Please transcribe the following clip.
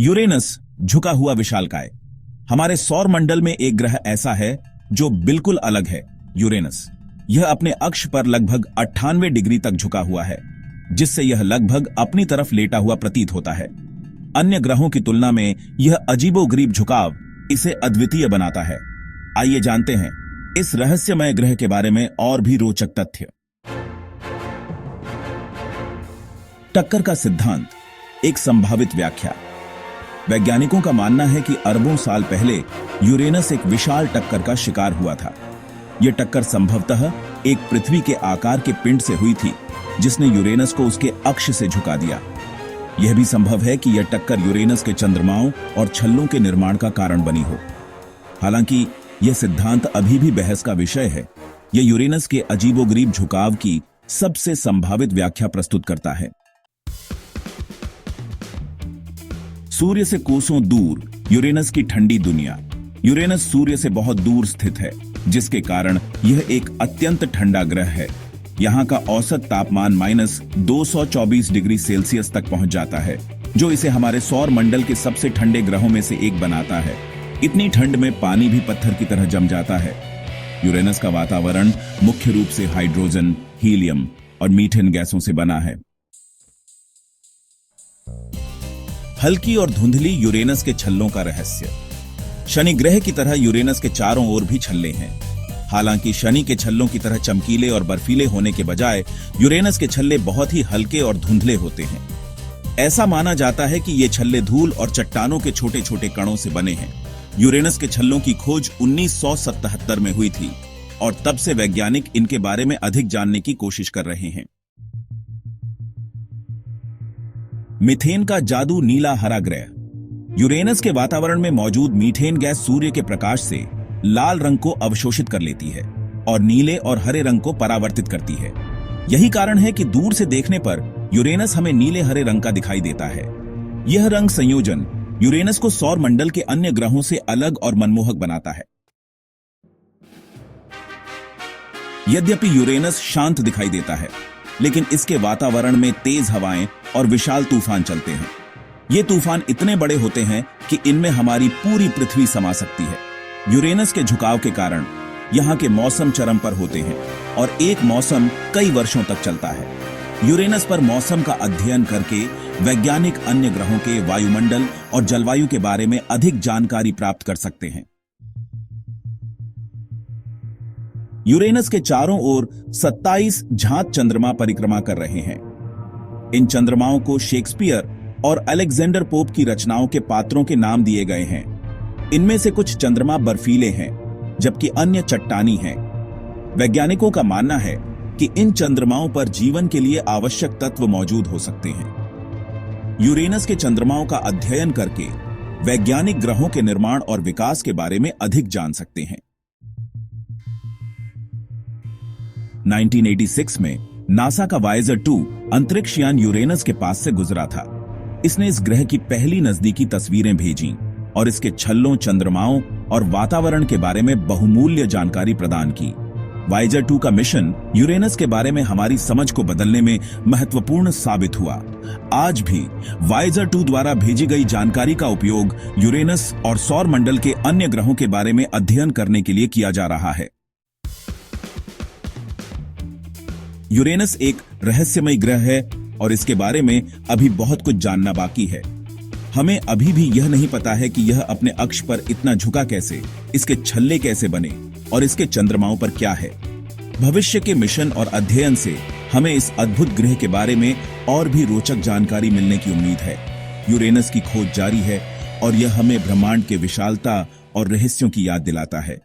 Uranus झुका हुआ विशालकाय। हमारे सौर मंडल में एक ग्रह ऐसा है जो बिल्कुल अलग है, यूरेनस। यह अपने अक्ष पर लगभग 98 डिग्री तक झुका हुआ है, जिससे यह लगभग अपनी तरफ लेटा हुआ प्रतीत होता है। अन्य ग्रहों की तुलना में यह अजीबोगरीब झुकाव इसे अद्वितीय बनाता है। आइए जानते हैं इस रहस्यमय ग्रह के बारे में और भी रोचक तथ्य। टक्कर का सिद्धांत, एक संभावित व्याख्या। वैज्ञानिकों का मानना है कि अरबों साल पहले यूरेनस एक विशाल टक्कर का शिकार हुआ था। यह टक्कर संभवतः एक पृथ्वी के आकार के पिंड से हुई थी, जिसने यूरेनस को उसके अक्ष से झुका दिया। यह भी संभव है कि यह टक्कर यूरेनस के चंद्रमाओं और छल्लों के निर्माण का कारण बनी हो। हालांकि यह सिद्धांत अभी भी बहस का विषय है। यह यूरेनस के अजीबोगरीब झुकाव की सबसे संभावित व्याख्या प्रस्तुत करता है। सूर्य से कोसों दूर यूरेनस की ठंडी दुनिया। यूरेनस सूर्य से बहुत दूर स्थित है, जिसके कारण यह एक अत्यंत ठंडा ग्रह है। यहाँ का औसत तापमान -224 डिग्री सेल्सियस तक पहुंच जाता है, जो इसे हमारे सौर मंडल के सबसे ठंडे ग्रहों में से एक बनाता है। इतनी ठंड में पानी भी पत्थर की तरह जम जाता है। यूरेनस का वातावरण मुख्य रूप से हाइड्रोजन, हीलियम और मीथेन गैसों से बना है। हल्की और धुंधली यूरेनस के छल्लों का रहस्य। शनि ग्रह की तरह यूरेनस के चारों ओर भी छल्ले हैं। हालांकि शनि के छल्लों की तरह चमकीले और बर्फीले होने के बजाय यूरेनस के छल्ले बहुत ही हल्के और धुंधले होते हैं। ऐसा माना जाता है कि ये छल्ले धूल और चट्टानों के छोटे छोटे कणों से बने हैं। यूरेनस के छल्लों की खोज 1977 में हुई थी और तब से वैज्ञानिक इनके बारे में अधिक जानने की कोशिश कर रहे हैं। मीथेन का जादू, नीला हरा ग्रह। यूरेनस के वातावरण में मौजूद मीथेन गैस सूर्य के प्रकाश से लाल रंग को अवशोषित कर लेती है और नीले और हरे रंग को परावर्तित करती है। यही कारण है कि दूर से देखने पर यूरेनस हमें नीले हरे रंग का दिखाई देता है। यह रंग संयोजन यूरेनस को सौर मंडल के अन्य ग्रहों से अलग और मनमोहक बनाता है। यद्यपि यूरेनस शांत दिखाई देता है, लेकिन इसके वातावरण में तेज हवाएं और विशाल तूफान चलते हैं। ये तूफान इतने बड़े होते हैं कि इनमें हमारी पूरी पृथ्वी समा सकती है। यूरेनस के झुकाव के कारण यहाँ के मौसम चरम पर होते हैं और एक मौसम कई वर्षों तक चलता है। यूरेनस पर मौसम का अध्ययन करके वैज्ञानिक अन्य ग्रहों के वायुमंडल और जलवायु के बारे में अधिक जानकारी प्राप्त कर सकते हैं। यूरेनस के चारों ओर 27 झांत चंद्रमा परिक्रमा कर रहे हैं। इन चंद्रमाओं को शेक्सपियर और अलेक्जेंडर पोप की रचनाओं के पात्रों के नाम दिए गए हैं। इनमें से कुछ चंद्रमा बर्फीले हैं, जबकि अन्य चट्टानी हैं। वैज्ञानिकों का मानना है कि इन चंद्रमाओं पर जीवन के लिए आवश्यक तत्व मौजूद हो सकते हैं। यूरेनस के चंद्रमाओं का अध्ययन करके वैज्ञानिक ग्रहों के निर्माण और विकास के बारे में अधिक जान सकते हैं। 1986 में नासा का वायेजर 2 अंतरिक्ष यान यूरेनस के पास से गुजरा था। इसने इस ग्रह की पहली नजदीकी तस्वीरें भेजीं और इसके छल्लों, चंद्रमाओं और वातावरण के बारे में बहुमूल्य जानकारी प्रदान की। वायेजर 2 का मिशन यूरेनस के बारे में हमारी समझ को बदलने में महत्वपूर्ण साबित हुआ। आज भी वायेजर 2 द्वारा भेजी गई जानकारी का उपयोग यूरेनस और सौर मंडल के अन्य ग्रहों के बारे में अध्ययन करने के लिए किया जा रहा है। यूरेनस एक रहस्यमय ग्रह है और इसके बारे में अभी बहुत कुछ जानना बाकी है। हमें अभी भी यह नहीं पता है कि यह अपने अक्ष पर इतना झुका कैसे, इसके छल्ले कैसे बने और इसके चंद्रमाओं पर क्या है। भविष्य के मिशन और अध्ययन से हमें इस अद्भुत ग्रह के बारे में और भी रोचक जानकारी मिलने की उम्मीद है। यूरेनस की खोज जारी है और यह हमें ब्रह्मांड के विशालता और रहस्यों की याद दिलाता है।